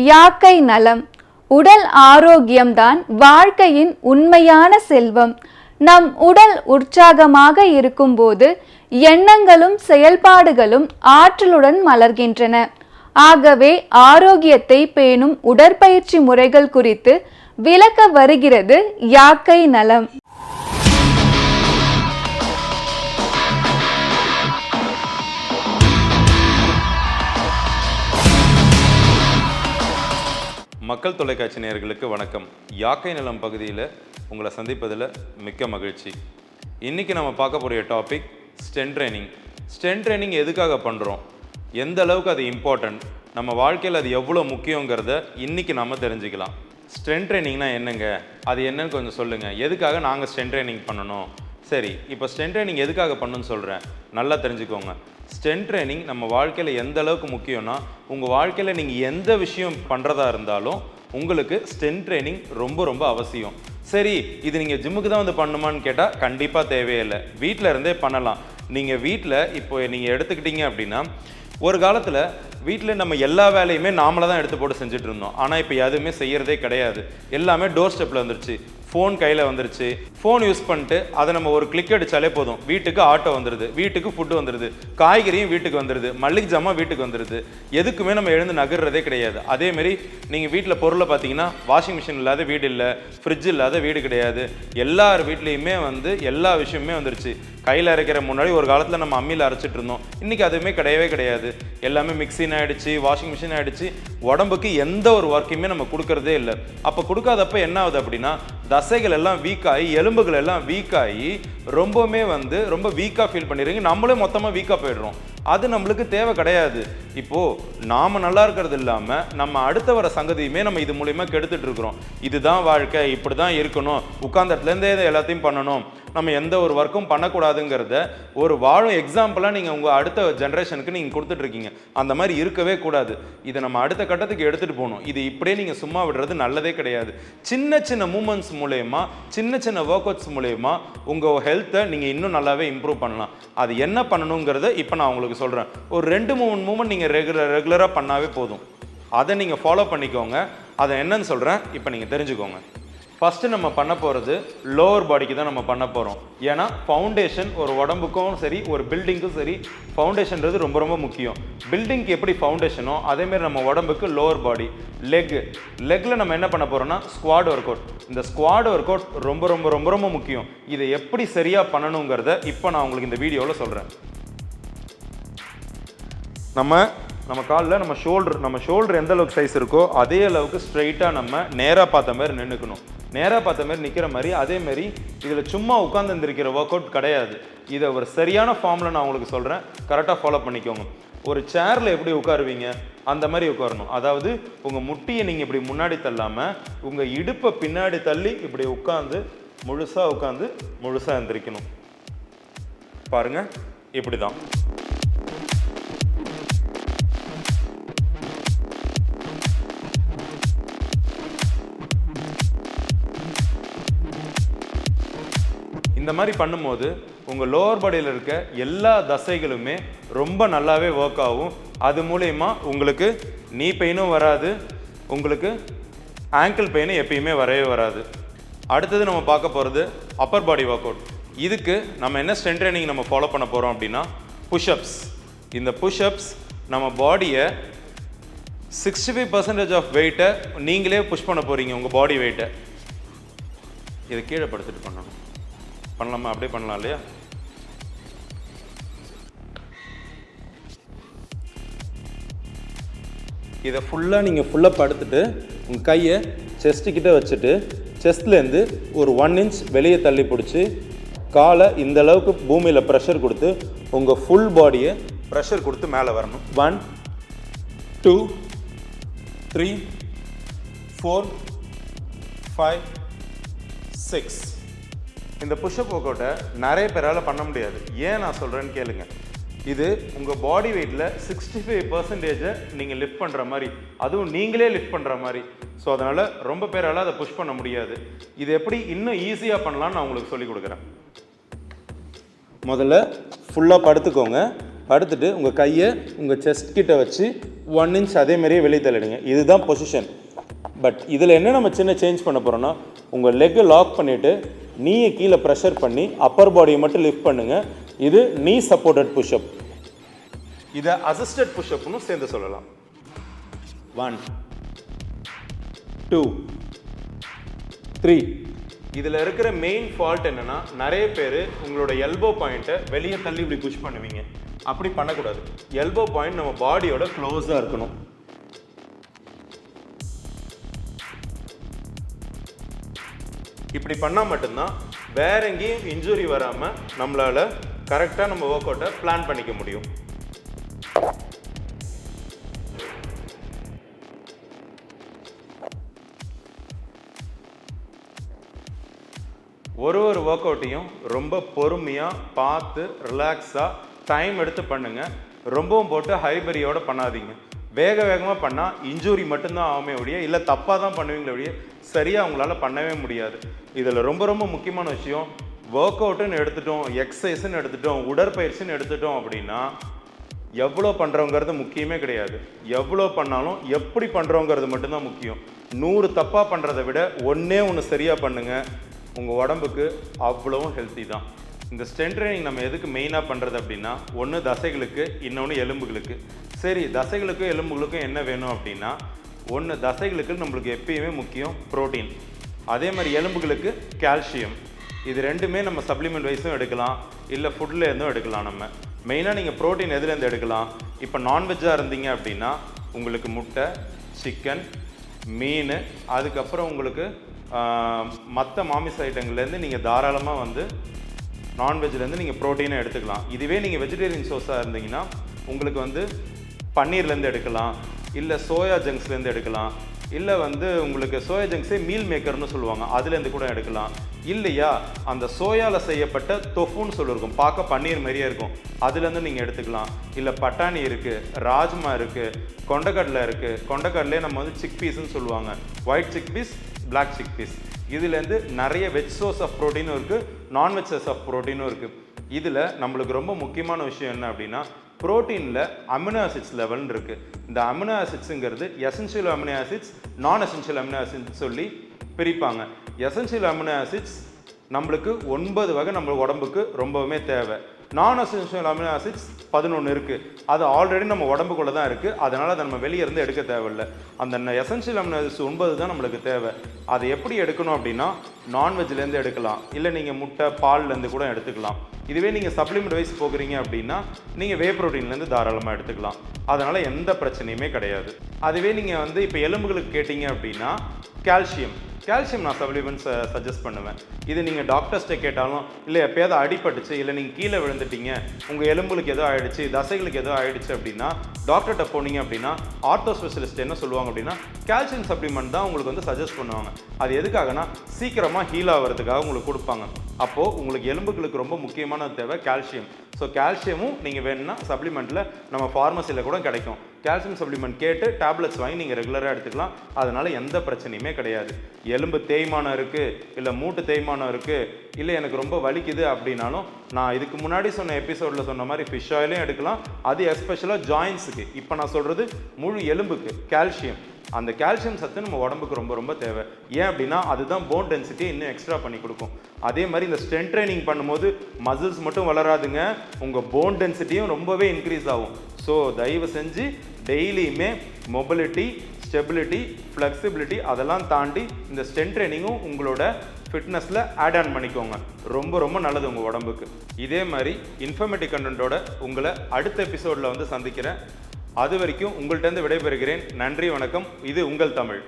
யாக்கை நலம். உடல் ஆரோக்கியம்தான் வாழ்க்கையின் உண்மையான செல்வம். நம் உடல் உற்சாகமாக இருக்கும்போது எண்ணங்களும் செயல்பாடுகளும் ஆற்றலுடன் மலர்கின்றன. ஆகவே ஆரோக்கியத்தை பேணும் உடற்பயிற்சி முறைகள் குறித்து விளக்க வருகிறது யாக்கை நலம். மக்கள் தொலைக்காட்சி நேயர்களுக்கு வணக்கம். யாக்கை நலம் பகுதியில் உங்களை சந்திப்பதில் மிக்க மகிழ்ச்சி. இன்றைக்கி நம்ம பார்க்க போகிற topic strength training. Strength training எதுக்காக பண்ணுறோம், எந்த அளவுக்கு அது இம்பார்ட்டன்ட், நம்ம வாழ்க்கையில் அது எவ்வளோ முக்கியங்கிறத இன்றைக்கி நம்ம தெரிஞ்சுக்கலாம். ஸ்ட்ரென்த் ட்ரைனிங்னா என்னங்க, அது என்னன்னு கொஞ்சம் சொல்லுங்கள். எதுக்காக நாங்கள் ஸ்ட்ரென்த் ட்ரைனிங் பண்ணணும்? சரி, இப்போ ஸ்ட்ரென்த் ட்ரைனிங் எதுக்காக பண்ணணும்னு சொல்கிறேன், நல்லா தெரிஞ்சுக்கோங்க. ஸ்ட்ரென்த் ட்ரைனிங் நம்ம வாழ்க்கையில் எந்த அளவுக்கு முக்கியம்னா, உங்கள் வாழ்க்கையில் நீங்கள் எந்த விஷயம் பண்ணுறதா இருந்தாலும் உங்களுக்கு ஸ்ட்ரென்த் ட்ரைனிங் ரொம்ப ரொம்ப அவசியம். சரி, இது நீங்கள் ஜிம்முக்கு தான் வந்து பண்ணணுமான்னு கேட்டால் கண்டிப்பாக தேவையில்லை, வீட்டில் இருந்தே பண்ணலாம். நீங்கள் வீட்டில் இப்போ நீங்கள் எடுத்துக்கிட்டீங்க அப்படின்னா, ஒரு காலத்தில் வீட்டில் நம்ம எல்லா வேலையுமே நாமளாக தான் எடுத்து போட்டு செஞ்சுட்டு இருந்தோம். ஆனால் இப்போ எதுவுமே செய்கிறதே கிடையாது. எல்லாமே டோர் ஸ்டெப்பில் வந்துருச்சு. ஃபோன் கையில் வந்துருச்சு. ஃபோன் யூஸ் பண்ணிட்டு அதை நம்ம ஒரு கிளிக் அடித்தாலே போதும், வீட்டுக்கு ஆட்டோ வந்துடுது, வீட்டுக்கு ஃபுட்டு வந்துடுது, காய்கறியும் வீட்டுக்கு வந்துடுது, மல்லிகை ஜாமான் வீட்டுக்கு வந்துடுது. எதுக்குமே நம்ம எழுந்து நகர்றதே கிடையாது. அதேமாரி நீங்கள் வீட்டில் பொருளை பார்த்தீங்கன்னா, வாஷிங் மிஷின் இல்லாத வீடு இல்லை, ஃப்ரிட்ஜ் இல்லாத வீடு கிடையாது. எல்லார் வீட்லேயுமே எல்லா விஷயமுமே வந்துருச்சு. கையில் அரைக்கிற முன்னாடி ஒரு காலத்தில் நம்ம அம்மியில் அரைச்சிட்டு இருந்தோம், இன்றைக்கி அதுவுமே கிடையவே கிடையாது. எல்லாமே மிக்சின்னு ஆகிடுச்சு, வாஷிங் மிஷின் ஆகிடுச்சு. உடம்புக்கு எந்த ஒரு ஒர்க்கையுமே நம்ம கொடுக்கறதே இல்லை. அப்போ கொடுக்காதப்ப என்ன ஆகுது அப்படின்னா, தசைகள் எல்லாம் வீக் ஆகி, எலும்புகள் எல்லாம் வீக் ஆகி ரொம்பவுமே ரொம்ப வீக்காக ஃபீல் பண்ணிடுறீங்க. நம்மளே மொத்தமாக வீக்காக போயிடுறோம். அது நம்மளுக்கு தேவை கிடையாது. இப்போது நாம் நல்லா இருக்கிறது இல்லாமல் நம்ம அடுத்த வர சங்கதியுமே நம்ம இது மூலிமா கெடுத்துட்டு இருக்கிறோம். இதுதான் வாழ்க்கை, இப்படி தான் இருக்கணும், உட்கார்ந்த இடத்துலேருந்தே எல்லாத்தையும் பண்ணணும், நம்ம எந்த ஒரு ஒர்க்கும் பண்ணக்கூடாதுங்கிறத ஒரு வாழும் எக்ஸாம்பிளாக நீங்கள் உங்கள் அடுத்த ஜென்ரேஷனுக்கு நீங்கள் கொடுத்துட்ருக்கீங்க. அந்த மாதிரி இருக்கவே கூடாது. இதை நம்ம அடுத்த கட்டத்துக்கு எடுத்துகிட்டு போகணும். இது இப்படியே நீங்கள் சும்மா விடுறது நல்லதே கிடையாது. சின்ன சின்ன மூமெண்ட்ஸ் மூலயமா, சின்ன சின்ன ஒர்க் அவுட்ஸ் மூலயமா உங்கள் ஹெல்த்தை நீங்கள் இன்னும் நல்லாவே இம்ப்ரூவ் பண்ணலாம். அது என்ன பண்ணணுங்கிறத இப்போ நான் உங்களுக்கு சொல்கிறேன். ஒரு 2-3 மூமெண்ட் நீங்கள் ரெகுலராக பண்ணாவே போதும். அதை நீங்கள் ஃபாலோ பண்ணிக்கோங்க. அதை என்னன்னு சொல்கிறேன், இப்போ நீங்கள் தெரிஞ்சுக்கோங்க. ஃபஸ்ட்டு நம்ம பண்ண போகிறது லோவர் பாடிக்கு தான் நம்ம பண்ண போகிறோம். ஏன்னா ஃபவுண்டேஷன் ஒரு உடம்புக்கும் சரி, ஒரு பில்டிங்க்கும் சரி, ஃபவுண்டேஷன்றது ரொம்ப ரொம்ப முக்கியம். பில்டிங்க்கு எப்படி ஃபவுண்டேஷனோ அதேமாரி நம்ம உடம்புக்கு லோவர் பாடி, லெக்கில் நம்ம என்ன பண்ண போகிறோம்னா ஸ்குவாட் ஒர்க் அவுட். இந்த ஸ்குவாட் ஒர்க் அவுட் ரொம்ப ரொம்ப ரொம்ப ரொம்ப முக்கியம். இதை எப்படி சரியாக பண்ணணுங்கிறத இப்போ நான் உங்களுக்கு இந்த வீடியோவில் சொல்கிறேன். நம்ம காலில் நம்ம ஷோல்டர் எந்த அளவுக்கு சைஸ் இருக்கோ அதே அளவுக்கு ஸ்ட்ரைட்டாக நம்ம நேராக பார்த்த மாதிரி நின்றுக்கணும். நேராக பார்த்த மாதிரி நிற்கிற மாதிரி. அதேமாரி இதில் சும்மா உட்காந்து இருந்திருக்கிற ஒர்க் அவுட் கிடையாது. இதை ஒரு சரியான ஃபார்மில் நான் உங்களுக்கு சொல்கிறேன், கரெக்டாக ஃபாலோ பண்ணிக்கோங்க. ஒரு சேரில் எப்படி உட்காருவீங்க அந்த மாதிரி உட்காரணும். அதாவது உங்கள் முட்டியை நீங்கள் இப்படி முன்னாடி தள்ளாமல் உங்கள் இடுப்பை பின்னாடி தள்ளி இப்படி முழுசாக எந்திரிக்கணும். பாருங்கள், இப்படி தான். இந்த மாதிரி பண்ணும்போது உங்கள் லோவர் பாடியில் இருக்க எல்லா தசைகளுமே ரொம்ப நல்லாவே ஒர்க் ஆகும். அது மூலயமா உங்களுக்கு நீ பெயினும் வராது, உங்களுக்கு ஆங்கிள் பெயினும் எப்பயுமே வரவே வராது. அடுத்தது நம்ம பார்க்க போகிறது அப்பர் பாடி ஒர்க் அவுட். இதுக்கு நம்ம என்ன ஸ்ட்ரென்த் ட்ரைனிங் நம்ம ஃபாலோ பண்ண போகிறோம் அப்படின்னா புஷ்அப்ஸ். இந்த புஷ்அப்ஸ் நம்ம பாடியை 65% ஆஃப் வெயிட்டை நீங்களே புஷ் பண்ண போகிறீங்க. உங்கள் பாடி வெயிட்டை இதை கீழே படுத்துட்டு பண்ணலாமா? அப்படியே பண்ணலாம் இல்லையா? இதை நீங்கள் படுத்துட்டு உங்கள் கையை செஸ்ட்டுக்கிட்ட வச்சுட்டு செஸ்ட்லேருந்து ஒரு 1 இன்ச் வெளியே தள்ளி பிடிச்சி காலை இந்த அளவுக்கு பூமியில் ப்ரெஷர் கொடுத்து உங்கள் ஃபுல் பாடியை ப்ரெஷர் கொடுத்து மேலே வரணும். 1 2 3 4 5 6. இந்த புஷ்அப் ஒர்க் அவுட்டை நிறைய பேரால் பண்ண முடியாது. ஏன் நான் சொல்கிறேன்னு கேளுங்க. இது உங்கள் பாடி வெயிட்டில் 65% நீங்கள் லிஃப்ட் பண்ணுற மாதிரி, அதுவும் நீங்களே லிஃப்ட் பண்ணுற மாதிரி. ஸோ அதனால் ரொம்ப பேரால் அதை புஷ் பண்ண முடியாது. இது எப்படி இன்னும் ஈஸியாக பண்ணலான்னு நான் உங்களுக்கு சொல்லிக் கொடுக்குறேன். முதல்ல ஃபுல்லாக படுத்துக்கோங்க. படுத்துட்டு உங்கள் கையை உங்கள் செஸ்ட் கிட்ட வச்சு 1 இன்ச் அதே மாதிரியே வெளியே தள்ளிடுங்க. இதுதான் பொசிஷன். பட் இதில் என்ன நம்ம சின்ன சேஞ்ச் பண்ண போகிறோன்னா, உங்கள் லெக்கை லாக் பண்ணிவிட்டு நீயை கீழே ப்ரெஷர் பண்ணி அப்பர் பாடியை மட்டும் லிஃப்ட் பண்ணுங்கள். இது நீ சப்போர்ட்டட் புஷ்அப். இதை அசிஸ்டட் புஷ்அப்னு சேர்ந்து சொல்லலாம். 1 2 3. இதில் இருக்கிற மெயின் ஃபால்ட் என்னென்னா, நிறைய பேர் உங்களோட எல்போ பாயிண்ட்டை வெளியே தள்ளி இப்படி புஷ் பண்ணுவீங்க. அப்படி பண்ணக்கூடாது. எல்போ பாயிண்ட் நம்ம பாடியோட க்ளோஸாக இருக்கணும். இப்படி பண்ணால் மட்டும்தான் வேற எங்கேயும் இன்ஜுரி வராமல் நம்மளால் கரெக்டாக நம்ம ஒர்க் அவுட்டை பிளான் பண்ணிக்க முடியும். ஒரு ஒர்க் அவுட்டையும் ரொம்ப பொறுமையாக பார்த்து ரிலாக்ஸாக டைம் எடுத்து பண்ணுங்கள். ரொம்பவும் போட்டு ஹைபரியோடு பண்ணாதீங்க. வேகமாக பண்ணால் இன்ஜூரி மட்டும்தான் ஆகுமே ஒழிய, இல்லை தப்பாக தான் பண்ணுவீங்களே ஒழிய சரியாக அவங்களால பண்ணவே முடியாது. இதில் ரொம்ப முக்கியமான விஷயம், ஒர்க் அவுட்டுன்னு எடுத்துட்டோம், எக்ஸசைஸ்ன்னு எடுத்துட்டோம், உடற்பயிற்சின்னு எடுத்துட்டோம் அப்படின்னா எவ்வளோ பண்ணுறோங்கிறது முக்கியமே கிடையாது. எவ்வளோ பண்ணாலும் எப்படி பண்ணுறோங்கிறது மட்டும்தான் முக்கியம். 100 தப்பாக பண்ணுறதை விட 1 சரியாக பண்ணுங்கள். உங்கள் உடம்புக்கு அவ்வளவும் ஹெல்த்தி தான். இந்த ஸ்ட்ரென்த் ட்ரைனிங் நம்ம எதுக்கு மெயினாக பண்ணுறது அப்படின்னா, ஒன்று தசைகளுக்கு, இன்னொன்று எலும்புகளுக்கு. சரி, தசைகளுக்கும் எலும்புகளுக்கும் என்ன வேணும் அப்படின்னா, ஒன்று தசைகளுக்கு நம்மளுக்கு எப்பயுமே முக்கியம் ப்ரோட்டீன், அதே மாதிரி எலும்புகளுக்கு கால்சியம். இது ரெண்டுமே நம்ம சப்ளிமெண்ட் வைஸும் எடுக்கலாம், இல்லை ஃபுட்டில் இருந்தும் எடுக்கலாம். நம்ம மெயினாக நீங்கள் ப்ரோட்டீன் எதுலேருந்து எடுக்கலாம்? இப்போ நான்வெஜ்ஜாக இருந்தீங்க அப்படின்னா உங்களுக்கு முட்டை, சிக்கன், மீன், அதுக்கப்புறம் உங்களுக்கு மற்ற மாமிச ஐட்டங்கள்லேருந்து நீங்கள் தாராளமாக வந்து நான்வெஜ்லேருந்து நீங்கள் ப்ரோட்டீனை எடுத்துக்கலாம். இதுவே நீங்கள் வெஜிடேரியன் சோர்ஸாக இருந்தீங்கன்னா உங்களுக்கு வந்து பன்னீர்லேருந்து எடுக்கலாம், இல்லை சோயா ஜங்க்ஸ்லேருந்து எடுக்கலாம், இல்லை வந்து உங்களுக்கு சோயா ஜங்க்ஸே மீல் மேக்கர்னு சொல்லுவாங்க, அதுலேருந்து கூட எடுக்கலாம். இல்லையா அந்த சோயாவில் செய்யப்பட்ட தொஃபுன்னு சொல்லியிருக்கும், பார்க்க பன்னீர் மாதிரியே இருக்கும், அதுலேருந்து நீங்கள் எடுத்துக்கலாம். இல்லை பட்டாணி இருக்குது, ராஜ்மா இருக்குது, கொண்டக்கடலை இருக்குது. கொண்டக்கடலே நம்ம வந்து சிக் பீஸ்ன்னு சொல்லுவாங்க, white chickpeas, black chickpeas. இதுலேருந்து நிறைய வெஜ் சோர்ஸ் ஆஃப் ப்ரோட்டீனும் இருக்குது, நான்வெஜ் சோர்ஸ் ஆஃப் ப்ரோட்டீனும் இருக்குது. இதில் நம்மளுக்கு ரொம்ப முக்கியமான விஷயம் என்ன அப்படின்னா, ப்ரோட்டீனில் அமினோ ஆசிட்ஸ் லெவல்னு இருக்குது. இந்த அமினோ ஆசிட்ஸுங்கிறது எசென்ஷியல் அமினோ ஆசிட்ஸ், நான் எசென்ஷியல் அமினோ ஆசிட்ஸ் சொல்லி பிரிப்பாங்க. எசென்ஷியல் அமினோ ஆசிட்ஸ் நம்மளுக்கு 9 வகை நம்ம உடம்புக்கு ரொம்பவுமே தேவை. நான் எசென்ஷியல் அமினோ ஆசிட்ஸ் 11 இருக்குது. அது ஆல்ரெடி நம்ம உடம்புக்குள்ளே தான் இருக்குது, அதனால் அதை நம்ம வெளியே இருந்து எடுக்க தேவையில்லை. அந்த எசென்ஷியல் அமினோ ஆசிட்ஸ் 9 தான் நம்மளுக்கு தேவை. அதை எப்படி எடுக்கணும் அப்படின்னா, நான்வெஜ்லேருந்து எடுக்கலாம், இல்லை நீங்கள் முட்டை, பால்லேருந்து கூட எடுத்துக்கலாம். இதுவே நீங்கள் சப்ளிமெண்ட் வைஸ் போகிறீங்க அப்படின்னா நீங்கள் வே ப்ரோட்டீன்லேருந்து தாராளமாக எடுத்துக்கலாம். அதனால் எந்த பிரச்சனையுமே கிடையாது. அதுவே நீங்கள் வந்து இப்போ எலும்புகளுக்கு கேட்டிங்க அப்படின்னா கால்சியம் நான் சப்ளிமெண்ட்ஸ் சஜஸ்ட் பண்ணுவேன். இது நீங்கள் டாக்டர்ஸ்ட்டை கேட்டாலும், இல்லை எப்போயாவது அடிபட்டுச்சு, இல்லை நீங்கள் கீழே விழுந்துட்டீங்க, உங்கள் எலும்புகளுக்கு ஏதோ ஆகிடுச்சு, தசைகளுக்கு ஏதோ ஆகிடுச்சு அப்படின்னா டாக்டர்கிட்ட போனீங்க அப்படின்னா ஆர்த்தோ ஸ்பெஷலிஸ்ட் என்ன சொல்லுவாங்க அப்படின்னா, கால்சியம் சப்ளிமெண்ட் தான் உங்களுக்கு வந்து சஜஸ்ட் பண்ணுவாங்க. அது எதுக்காகனா சீக்கிரமாக ஹீல் ஆகிறதுக்காக உங்களுக்கு கொடுப்பாங்க. அப்போது உங்களுக்கு எலும்புகளுக்கு ரொம்ப முக்கியமான தேவை கால்சியம். ஸோ கால்சியமும் நீங்கள் வேணும்னா சப்ளிமெண்ட்டில் நம்ம ஃபார்மசியில் கூட கிடைக்கும். கால்சியம் சப்ளிமெண்ட் கேட்டு டேப்லெட்ஸ் வாங்கி நீங்கள் ரெகுலராக எடுத்துக்கலாம். அதனால் எந்த பிரச்சனையுமே கிடையாது. எலும்பு தேய்மானம் இருக்குது, இல்லை மூட்டு தேய்மானம் இருக்குது, இல்லை எனக்கு ரொம்ப வலிக்குது அப்படின்னாலும் நான் இதுக்கு முன்னாடி சொன்ன எபிசோடில் சொன்ன மாதிரி ஃபிஷ் ஆயிலையும் எடுக்கலாம். அது எஸ்பெஷலாக ஜாயின்ஸுக்கு. இப்போ நான் சொல்கிறது முழு எலும்புக்கு கால்சியம். அந்த கால்சியம் சத்து நம்ம உடம்புக்கு ரொம்ப தேவை. ஏன் அப்படின்னா அதுதான் போன் டென்சிட்டியை இன்னும் எக்ஸ்ட்ரா பண்ணி கொடுக்கும். அதே மாதிரி இந்த ஸ்ட்ரென்த் ட்ரைனிங் பண்ணும்போது மசில்ஸ் மட்டும் வளராதுங்க, உங்கள் போன் டென்சிட்டியும் ரொம்பவே இன்க்ரீஸ் ஆகும். ஸோ தயவு செஞ்சு டெய்லியுமே மொபிலிட்டி, ஸ்டெபிலிட்டி, ஃப்ளெக்சிபிலிட்டி அதெல்லாம் தாண்டி இந்த ஸ்ட்ரென்த் ட்ரைனிங்கும் உங்களோட ஃபிட்னஸில் ஆட் ஆன் பண்ணிக்கோங்க. ரொம்ப நல்லது உங்கள் உடம்புக்கு. இதே மாதிரி இன்ஃபர்மேட்டிவ் கண்டென்ட்டோட உங்களை அடுத்த எபிசோடில் வந்து சந்திக்கிறேன். அது வரைக்கும் உங்கள்கிட்ட விடைபெறுகிறேன். நன்றி, வணக்கம். இது உங்கள் தமிழ்.